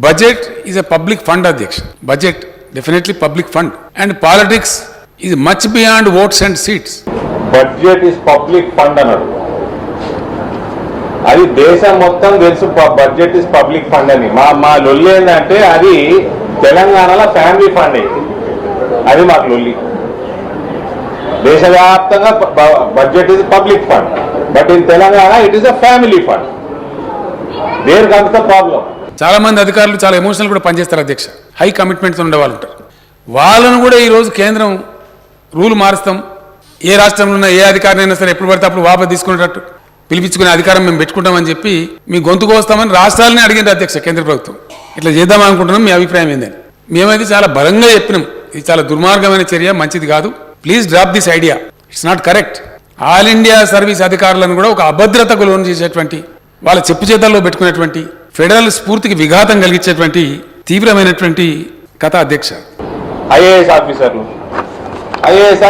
budget is a public fund, Adhyaksha. Budget, definitely public fund. And politics is much beyond votes and seats. Budget is public fund అన్నాడు. అది దేశం మొత్తం తెలుసు budget is public fund అని. మా లొల్లి ఏంటంటే అది తెలంగాణలో ఫ్యామిలీ ఫండ్ అయింది. అది మాకు లొల్లి. దేశవ్యాప్తంగా budget is public fund, but in Telangana it is a family fund. There comes the problem. చాలా మంది అధికారులు చాలా ఎమోషనల్ కూడా పనిచేస్తారు అధ్యక్ష. హై కమిట్మెంట్స్ ఉండే వాళ్ళు ఉంటారు. వాళ్ళను కూడా ఈరోజు కేంద్రం రూల్ మారుస్తాం, ఏ రాష్ట్రంలో ఉన్న ఏ అధికారినైనా సరే ఎప్పుడు పడితే అప్పుడు వాపసు తీసుకునేటట్టు పిలిపించుకునే అధికారం మేము పెట్టుకుంటామని చెప్పి మీ గొంతుకు వస్తామని రాష్ట్రాలని అడిగింది అధ్యక్ష కేంద్ర ప్రభుత్వం. ఇట్లా చేద్దాం అనుకుంటున్నాం, మీ అభిప్రాయం ఏందని. మేమైతే చాలా బలంగా చెప్పినాం, ఇది చాలా దుర్మార్గమైన చర్య, మంచిది కాదు, please drop this idea, it's not correct. All India service అధికారులను కూడా ఒక అభద్రతకు లోను చేసేటువంటి, వాళ్ళ చెప్పు చేతల్లో పెట్టుకునేటువంటి, ఫెడరల్ స్ఫూర్తికి విఘాతం కలిగించేటువంటి తీవ్రమైనటువంటి కథ అధ్యక్ష. ఐఏఎస్ ఆఫీసర్లు, ఐఏఎస్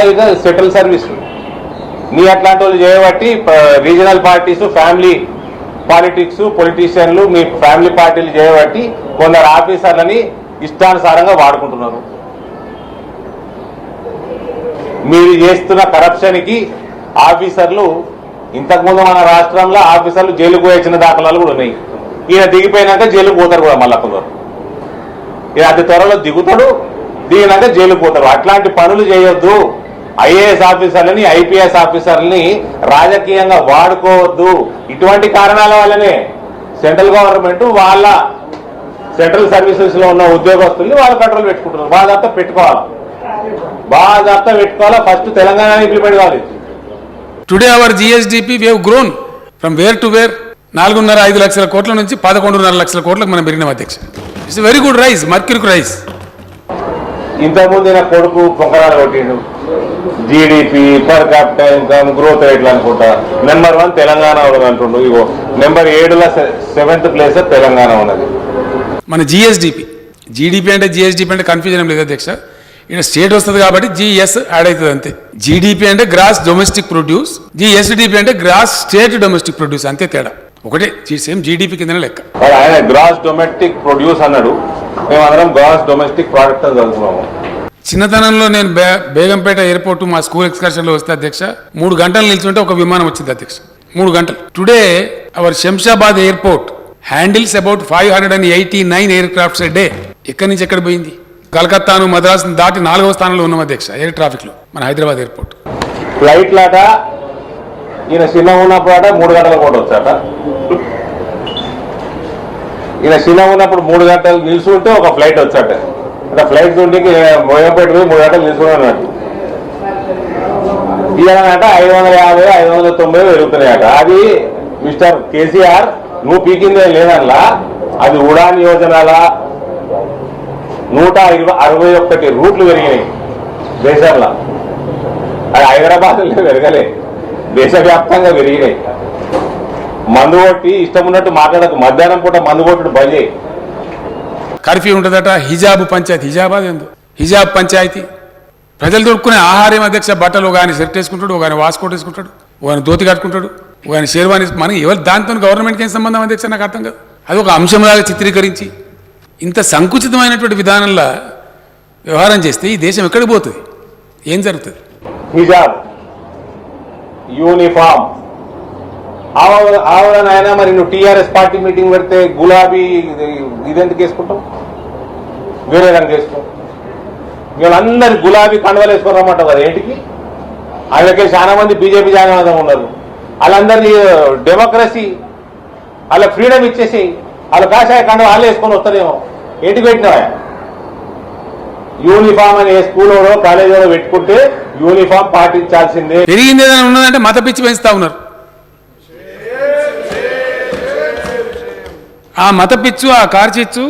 సెంట్రల్ సర్వీస్, మీ అట్లాంటి వాళ్ళు చేయబట్టి రీజనల్ పార్టీస్, ఫ్యామిలీ పాలిటిక్స్, పొలిటీషియన్లు మీ ఫ్యామిలీ పార్టీలు చేయబట్టి కొందరు ఆఫీసర్లని ఇష్టానుసారంగా వాడుకుంటున్నారు. మీరు చేస్తున్న కరప్షన్కి ఆఫీసర్లు, ఇంతకుముందు మన రాష్ట్రంలో ఆఫీసర్లు జైలుకు వచ్చిన దాఖలాలు కూడా ఉన్నాయి. ఈయన దిగిపోయినాక జైలుకు పోతారు కూడా మళ్ళా కొందరు. ఈయన అతి త్వరలో దిగుతాడు, దిగినాక జైలుకు పోతారు. అట్లాంటి పనులు చేయొద్దు. ఐఏఎస్ ఆఫీసర్లని, ఐపీఎస్ ఆఫీసర్లని రాజకీయంగా వాడుకోవద్దు. ఇటువంటి కారణాల వల్లనే సెంట్రల్ గవర్నమెంట్ వాళ్ళ సెంట్రల్ సర్వీసెస్ లో ఉన్న ఉద్యోగస్తుల్ని వాళ్ళు కంట్రోల్ పెట్టుకుంటున్నారు. బాధ్యత పెట్టుకోవాలి, బాధ్యత పెట్టుకోవాలా. ఫస్ట్ తెలంగాణ ఇంప్లిమెంట్ కావాలి. Today our GSDP we have grown from where to where. 4.5 లక్షల కోట్ల నుంచి 11.5 లక్షల కోట్లకు మనం పెరిగినాం అధ్యక్ష. It's very good rise, mercuric rise. ఇంతకుముందు నా కొడుకు పొంగరాలు కొట్టిండు. GDP, per capital income, growth రేట్లు అనుకుంటా నెంబర్ 1 తెలంగాణ ఉన్నది అంటుండు. ఇగో నెంబర్ 7లో 7th ప్లేస్ తెలంగాణ ఉన్నది. మన జిఎస్డిపి, జీడిపి అంటే జిఎస్డిపి అంటే కన్ఫ్యూజన్ ఏం లేదు అధ్యక్ష. ఇక్కడ స్టేట్ వస్తుంది కాబట్టి జిఎస్ యాడ్ అవుతుంది అంతే. జీడిపి అంటే గ్రాస్ డొమెస్టిక్ ప్రొడ్యూస్, జిఎస్డిపి అంటే గ్రాస్ స్టేట్ డొమెస్టిక్ ప్రొడ్యూస్, అంతే తేడా. ఒకటే సేమ్ జీడిపి కిందనే లెక్క. ఆయన గ్రాస్ డొమెస్టిక్ ప్రొడ్యూస్ అన్నాడు, మేమందరం గ్రాస్ డొమెస్టిక్ ప్రోడక్ట్ అని చదువుకున్నాము. చిన్నతనంలో నేను బేగంపేట ఎయిర్పోర్ట్ మా స్కూల్ ఎక్స్కర్షన్ లో వస్తే అధ్యక్ష 3 గంటలు నిల్చుంటే ఒక విమానం వచ్చింది అధ్యక్ష. 3 గంటలు. Today our Shamshabad airport handles about 589 air crafts a day. ఎక్కడి నుంచి ఎక్కడ పోయింది? కలకత్తాను, మద్రాసును దాటి 4వ స్థానంలో ఉన్నాం అధ్యక్ష ఎయిర్ ట్రాఫిక్ లో మన హైదరాబాద్ ఎయిర్పోర్ట్. ఫ్లైట్ లాట ఈయన చిన్న ఉన్నప్పుడు 3 గంటల కూడా వచ్చాట. ఈయన చిన్న ఉన్నప్పుడు 3 గంటలు నిల్చుంటే ఒక ఫ్లైట్ వచ్చాట. అంటే ఫ్లైట్ చూడడానికి బోయంపేట 3 గంటలు నిల్చుకున్నాడు. ఇలాగంట 550, 590 పెరుగుతున్నాయట. అది మిస్టర్ కేసీఆర్ నువ్వు పీకిందే లేదల్లా, అది ఉడాన్ యోజనల 161 రూట్లు పెరిగినాయి దేశంలో. అది హైదరాబాద్లో పెరగలే, దేశవ్యాప్తంగా పెరిగినాయి. మందు కొట్టి ఇష్టం ఉన్నట్టు మాట్లాడకు. మధ్యాహ్నం పూట మందు కొట్టుడు బంద్ చేయి. కర్ఫ్యూ ఉంటుందట. హిజాబ్ పంచాయతీ, హిజాబ్ అదేందో హిజాబ్ పంచాయతీ. ప్రజలు దొరుకునే ఆహారం అధ్యక్ష. బట్టలు ఒక ఆయన షర్ట్ వేసుకుంటాడు, ఒక ఆయన వాస్కోట్ వేసుకుంటాడు, ఒక ఆయన ధోతి కట్టుకుంటాడు, ఒక ఆయన షేర్వాణి. మనకి ఎవరు దాంతో గవర్నమెంట్కి ఏం సంబంధం అధ్యక్ష? నాకు అర్థం కాదు. అది ఒక అంశంలాగా చిత్రీకరించి ఇంత సంకుచితమైనటువంటి విధానంలో వ్యవహారం చేస్తే ఈ దేశం ఎక్కడికి పోతుంది? ఏం జరుగుతుంది? హిజాబ్, యూనిఫామ్ ఆవరణ. మరి నువ్వు టీఆర్ఎస్ పార్టీ మీటింగ్ పెడితే గులాబీ ఇదెందుకు వేసుకుంటావు? వేరే రంగు వేసుకో. వీళ్ళందరూ గులాబీ కండవలు వేసుకొని రమ్మంటావు కదా ఏంటికి? వాళ్ళకే చాలా మంది బీజేపీ జాయిన్ ఉన్నారు. వాళ్ళందరినీ డెమోక్రసీ, వాళ్ళ ఫ్రీడమ్ ఇచ్చేసి వాళ్ళు కాషాయ కండవ వాళ్ళే వేసుకొని వస్తారేమో. ఏంటికి పెట్టినావా? యూనిఫామ్ అని ఏ స్కూల్లో కాలేజీలో పెట్టుకుంటే యూనిఫామ్ పాటించాల్సిందే. పెరిగింది ఏదైనా ఉన్నదంటే మత పిచ్చి పెంచుతా ఉన్నారు. ఆ మత పిచ్చు, ఆ కార్చిచ్చు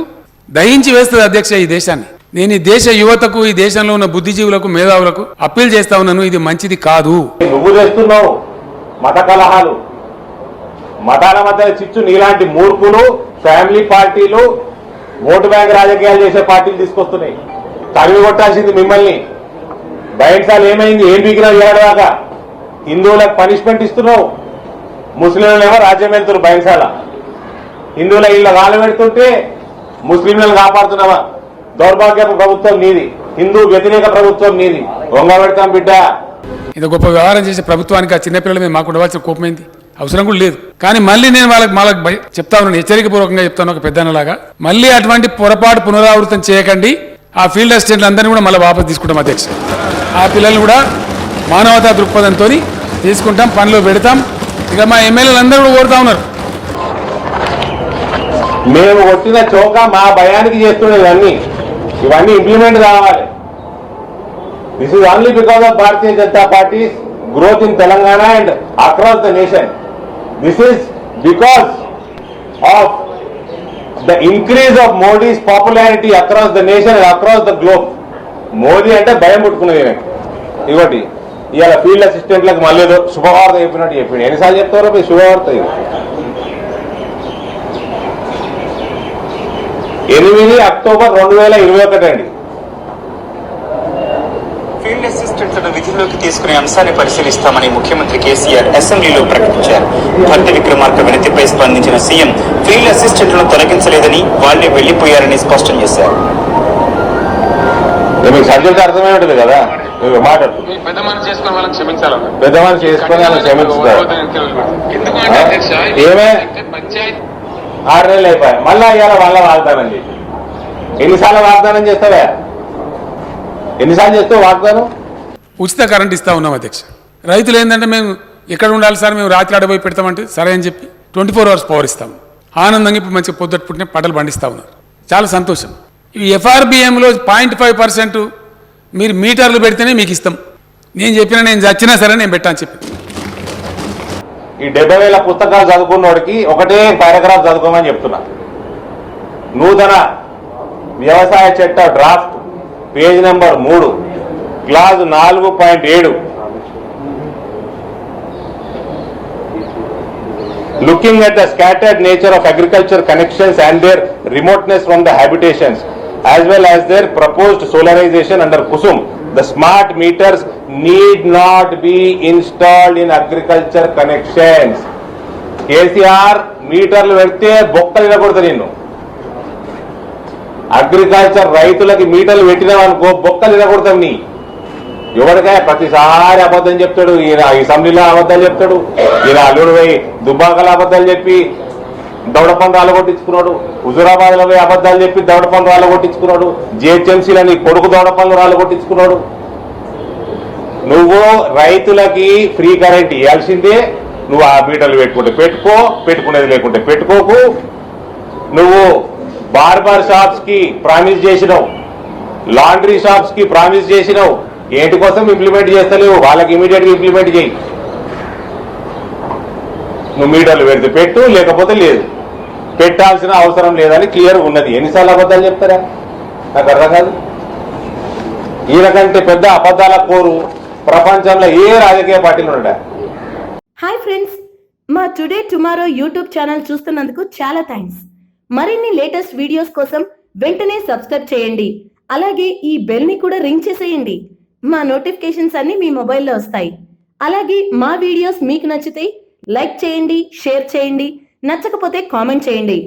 దహించి వేస్తుంది అధ్యక్ష ఈ దేశాన్ని. నేను ఈ దేశ యువతకు, ఈ దేశంలో ఉన్న బుద్ధిజీవులకు, మేధావులకు అప్పీల్ చేస్తా ఉన్నాను, ఇది మంచిది కాదు. నువ్వు చేస్తున్నావు మత కలహాలు, మతాల మధ్య చిచ్చు. నీలాంటి మూర్ఖులు, ఫ్యామిలీ పార్టీలు, ఓటు బ్యాంక్ రాజకీయాలు చేసే పార్టీలు తీసుకొస్తున్నాయి. తరిమి కొట్టాల్సింది మిమ్మల్ని. బయటసాలు ఏమైంది? ఏం పీకినావు ఏడాదాకా? హిందువులకు పనిష్మెంట్ ఇస్తున్నావు, ముస్లింలనేమో రాజ్యం వెళ్తున్నారు బయటసాల. హిందువుల ఇళ్ళ వాళ్ళు పెడుతుంటే ముస్లింలను కాపాడుతున్నావా? దౌర్భాగ్యపు ప్రభుత్వం నీది, హిందూ వ్యతిరేక ప్రభుత్వం నీది. వంగబెడతాం బిడ్డ. ఇంత గొప్ప వ్యవహారం చేసే ప్రభుత్వానికి ఆ చిన్నపిల్లల మీద మాకు ఉండవలసిన కోపమైంది, అవసరం కూడా లేదు. కానీ మళ్ళీ నేను వాళ్ళకి చెప్తా ఉన్నాను, హెచ్చరికపూర్వకంగా చెప్తాను ఒక పెద్దన్నలాగా, మళ్ళీ అటువంటి పొరపాటు పునరావృతం చేయకండి. ఆ ఫీల్డ్ అసిస్టెంట్లు అందరినీ కూడా మళ్ళీ వాపసు తీసుకుంటాం అధ్యక్ష. ఆ పిల్లల్ని కూడా మానవతా దృక్పథంతో తీసుకుంటాం, పనిలో పెడతాం. ఇక మా ఎమ్మెల్యేలు అందరూ కూడా కోరుతా ఉన్నారు. మేము కొట్టిన చౌక మా భయానికి చేస్తున్నది ఇవన్నీ ఇంప్లిమెంట్ కావాలి. This is only because of Bharatiya Janata party growth in Telangana and across the nation. This is because of the increase of Modi's popularity across the nation and across the globe. Modi అంటే భయం పుట్టుకునేది. ఇవ్వండి ఇవాళ ఫీల్డ్ అసిస్టెంట్లకు మళ్ళీ ఏదో శుభవార్త చెప్పినట్టు చెప్పింది. ఎన్నిసార్లు చెప్తారో మీరు శుభవార్త? 8 అక్టోబర్ 2021 అండి. ఫీల్డ్ అసిస్టెంట్లను విధుల్లోకి తీసుకునే అంశాన్ని పరిశీలిస్తామని ముఖ్యమంత్రి కేసీఆర్ అసెంబ్లీలో ప్రకటించారు. భర్త విక్రమార్క వినతిపై స్పందించిన సీఎం ఫీల్డ్ అసిస్టెంట్లను తొలగించలేదని, వాళ్లే వెళ్లిపోయారని స్పష్టం చేశారు. మీకు సబ్జెక్ట్ అర్థమై ఉంటుంది కదా, మాట్లాడు. పెద్ద మనసు చేసుకుని వాళ్ళని క్షమించాలి, పెద్ద మనసు చేసుకుని వాళ్ళని క్షమించుతారు. ఏమే 6 నెలలు అయిపోయాయి, మళ్ళా ఇవాళ వాళ్ళ వాగ్దానం చేసి ఎన్నిసార్లు వాగ్దానం చేస్తావా? ఎన్నిసార్లు చేస్తావు వాగ్దానం? ఉచిత కరెంట్ ఇస్తా ఉన్నాం అధ్యక్ష. రైతులు ఏంటంటే మేము ఎక్కడ ఉండాలి సార్, మేము రాత్రి ఆడబోయి పెడతామంటే సరే అని చెప్పి 24 hours పవర్ ఇస్తాం. ఆనందంగా ఇప్పుడు మంచిగా పొద్దుట పుట్టిన పంటలు పండిస్తూ ఉన్నారు, చాలా సంతోషం. ఈ FRBMలో 0.5% మీరు మీటర్లు పెడితేనే మీకు ఇస్తాం. నేను చచ్చినా సరే నేను పెట్టాను చెప్పి. ఈ 70,000 పుస్తకాలు చదువుకున్నోడికి ఒకటే పారాగ్రాఫ్ చదువుకోమని చెప్తున్నా. నూతన వ్యవసాయ చట్ట draft page number 3 clause 4.7. Looking at the scattered nature of agriculture connections and their remoteness from the habitations, as well as their proposed solarization under Kusum, the smart meters need not be installed in agriculture connections. KCR మీటర్లు పెడితే బొక్కలు వినకూడదు. నిన్ను agriculture రైతులకి మీటర్లు పెట్టినావనుకో బొక్కలు వినకూడతాం. నీ ఎవరికాయ ప్రతిసారి అబద్ధం చెప్తాడు. ఈయన అసెంబ్లీలో అబద్ధాలు చెప్తాడు, ఈయన అల్లుడు పోయి దుబ్బాకల అబద్ధాలు చెప్పి దౌడపండు రాళ్ళు కొట్టించుకున్నాడు, హుజూరాబాద్ లో పోయి అబద్ధాలు చెప్పి దౌడపండు రాళ్ళు కొట్టించుకున్నాడు, GHMCలో నీ కొడుకు దౌడపండు రాళ్ళు కొట్టించుకున్నాడు. నువ్వు రైతులకి ఫ్రీ కరెంట్ ఇవ్వాల్సిందే. నువ్వు ఆ మీటర్లు పెట్టుకుంటే పెట్టుకో, పెట్టుకునేది లేకుంటే పెట్టుకోకు. నువ్వు బార్బర్ షాప్స్ కి ప్రామిస్ చేసినావు, లాండ్రీ షాప్స్ కి ప్రామిస్ చేసినావు. ఏంటి కోసం ఇంప్లిమెంట్ చేస్తలేవు? వాళ్ళకి ఇమీడియట్ గా ఇంప్లిమెంట్ చేయి. నువ్వు మీటర్లు పెడితే పెట్టు, లేకపోతే లేదు. పెట్టాల్సిన అవసరం లేదని క్లియర్ ఉన్నది. ఎన్నిసార్లు అబద్ధాలు చెప్తారా? నాకు అర్థం కాదు. ఈయనకంటే పెద్ద అబద్ధాల కోరు ప్రపంచంలో ఏ రాజకీయ పార్టీలు ఉన్నాడా? హాయ్ ఫ్రెండ్స్, మా టుడే టుమారో యూట్యూబ్ ఛానల్ చూస్తున్నందుకు చాలా థ్యాంక్స్. మరిన్ని లేటెస్ట్ వీడియోస్ కోసం వెంటనే సబ్స్క్రైబ్ చేయండి. అలాగే ఈ బెల్ ని కూడా రింగ్ చేసేయండి. మా నోటిఫికేషన్స్ అన్ని మీ మొబైల్లో వస్తాయి. అలాగే మా వీడియోస్ మీకు నచ్చితే లైక్ చేయండి, షేర్ చేయండి, నచ్చకపోతే కామెంట్ చేయండి.